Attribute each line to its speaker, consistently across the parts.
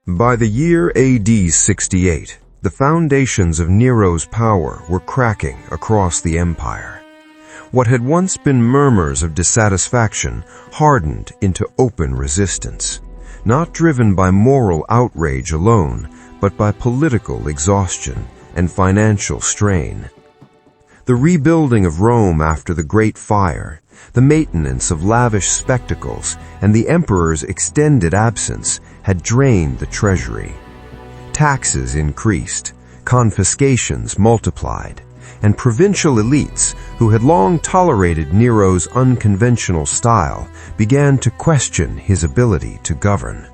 Speaker 1: By the year AD 68, the foundations of Nero's power were cracking across the empire. What had once been murmurs of dissatisfaction hardened into open resistance, not driven by moral outrage alone, but by political exhaustion and financial strain. The rebuilding of Rome after the Great Fire, the maintenance of lavish spectacles, and the emperor's extended absence had drained the treasury. Taxes increased, confiscations multiplied, and provincial elites, who had long tolerated Nero's unconventional style, began to question his ability to govern.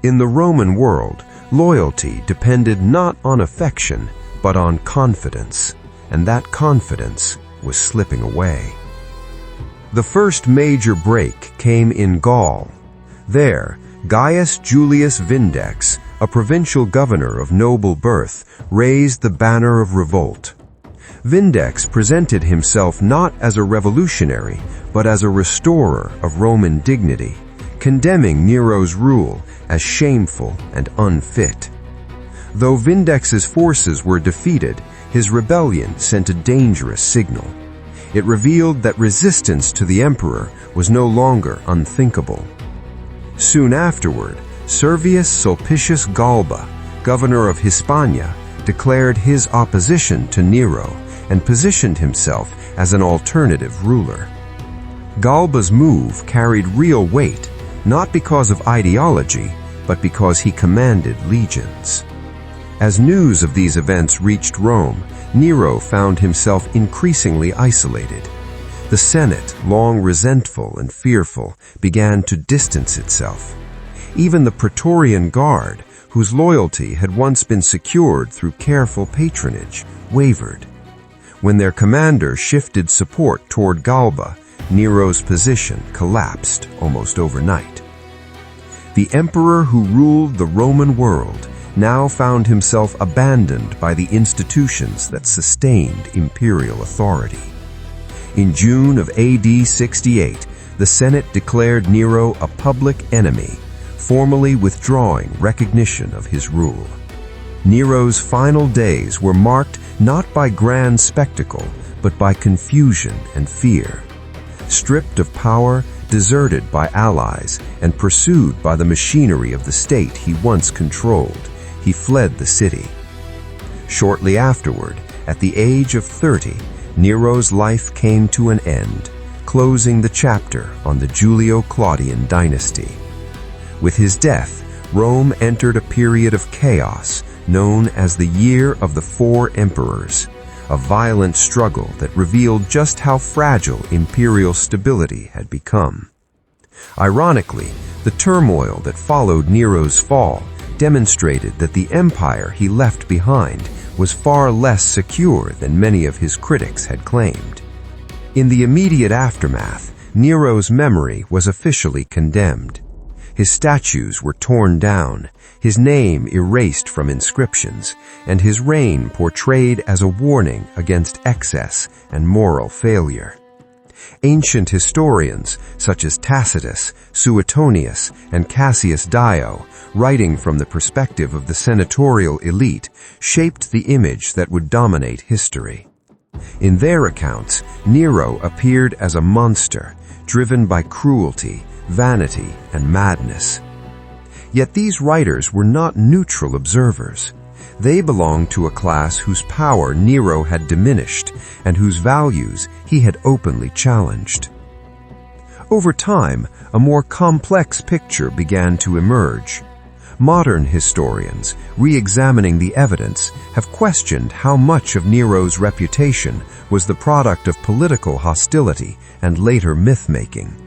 Speaker 1: In the Roman world, loyalty depended not on affection, but on confidence, and that confidence was slipping away. The first major break came in Gaul. There, Gaius Julius Vindex, a provincial governor of noble birth, raised the banner of revolt. Vindex presented himself not as a revolutionary, but as a restorer of Roman dignity, condemning Nero's rule as shameful and unfit. Though Vindex's forces were defeated, his rebellion sent a dangerous signal. It revealed that resistance to the emperor was no longer unthinkable. Soon afterward, Servius Sulpicius Galba, governor of Hispania, declared his opposition to Nero and positioned himself as an alternative ruler. Galba's move carried real weight, not because of ideology, but because he commanded legions. As news of these events reached Rome, Nero found himself increasingly isolated. The Senate, long resentful and fearful, began to distance itself. Even the Praetorian Guard, whose loyalty had once been secured through careful patronage, wavered. When their commander shifted support toward Galba, Nero's position collapsed almost overnight. The emperor who ruled the Roman world now found himself abandoned by the institutions that sustained imperial authority. In June of AD 68, the Senate declared Nero a public enemy, formally withdrawing recognition of his rule. Nero's final days were marked not by grand spectacle, but by confusion and fear. Stripped of power, deserted by allies, and pursued by the machinery of the state he once controlled, he fled the city. Shortly afterward, at the age of 30, Nero's life came to an end, closing the chapter on the Julio-Claudian dynasty. With his death, Rome entered a period of chaos known as the Year of the Four Emperors, a violent struggle that revealed just how fragile imperial stability had become. Ironically, the turmoil that followed Nero's fall demonstrated that the empire he left behind was far less secure than many of his critics had claimed. In the immediate aftermath, Nero's memory was officially condemned. His statues were torn down, his name erased from inscriptions, and his reign portrayed as a warning against excess and moral failure. Ancient historians, such as Tacitus, Suetonius, and Cassius Dio, writing from the perspective of the senatorial elite, shaped the image that would dominate history. In their accounts, Nero appeared as a monster, driven by cruelty, vanity, and madness. Yet these writers were not neutral observers. They belonged to a class whose power Nero had diminished and whose values he had openly challenged. Over time, a more complex picture began to emerge. Modern historians, re-examining the evidence, have questioned how much of Nero's reputation was the product of political hostility and later myth-making.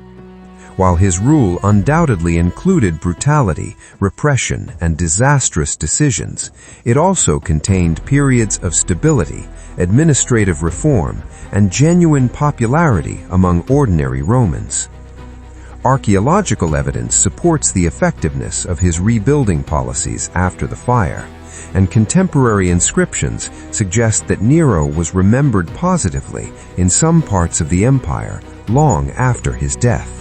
Speaker 1: While his rule undoubtedly included brutality, repression, and disastrous decisions, it also contained periods of stability, administrative reform, and genuine popularity among ordinary Romans. Archaeological evidence supports the effectiveness of his rebuilding policies after the fire, and contemporary inscriptions suggest that Nero was remembered positively in some parts of the empire long after his death.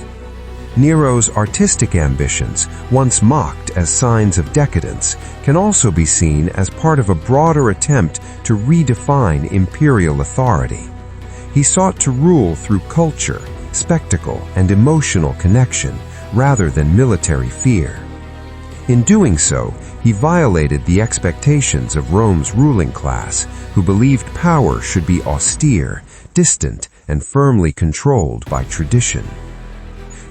Speaker 1: Nero's artistic ambitions, once mocked as signs of decadence, can also be seen as part of a broader attempt to redefine imperial authority. He sought to rule through culture, spectacle, and emotional connection, rather than military fear. In doing so, he violated the expectations of Rome's ruling class, who believed power should be austere, distant, and firmly controlled by tradition.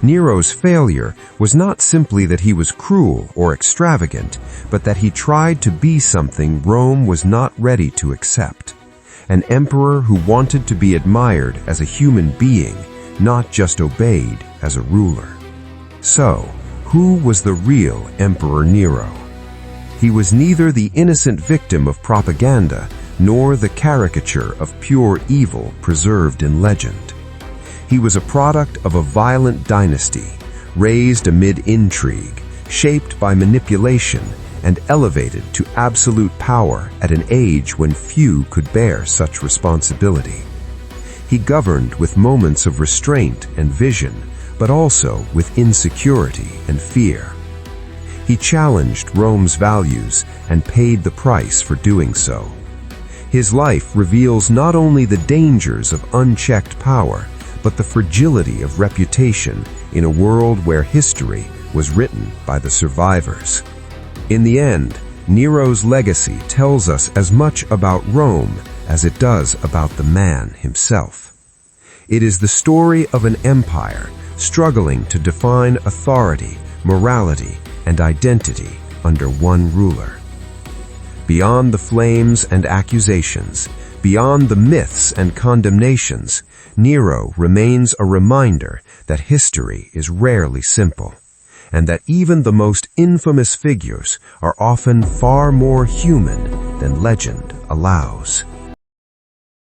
Speaker 1: Nero's failure was not simply that he was cruel or extravagant, but that he tried to be something Rome was not ready to accept. An emperor who wanted to be admired as a human being, not just obeyed as a ruler. So, who was the real Emperor Nero? He was neither the innocent victim of propaganda nor the caricature of pure evil preserved in legend. He was a product of a violent dynasty, raised amid intrigue, shaped by manipulation, and elevated to absolute power at an age when few could bear such responsibility. He governed with moments of restraint and vision, but also with insecurity and fear. He challenged Rome's values and paid the price for doing so. His life reveals not only the dangers of unchecked power, but the fragility of reputation in a world where history was written by the survivors. In the end, Nero's legacy tells us as much about Rome as it does about the man himself. It is the story of an empire struggling to define authority, morality, and identity under one ruler. Beyond the flames and accusations, beyond the myths and condemnations, Nero remains a reminder that history is rarely simple, and that even the most infamous figures are often far more human than legend allows.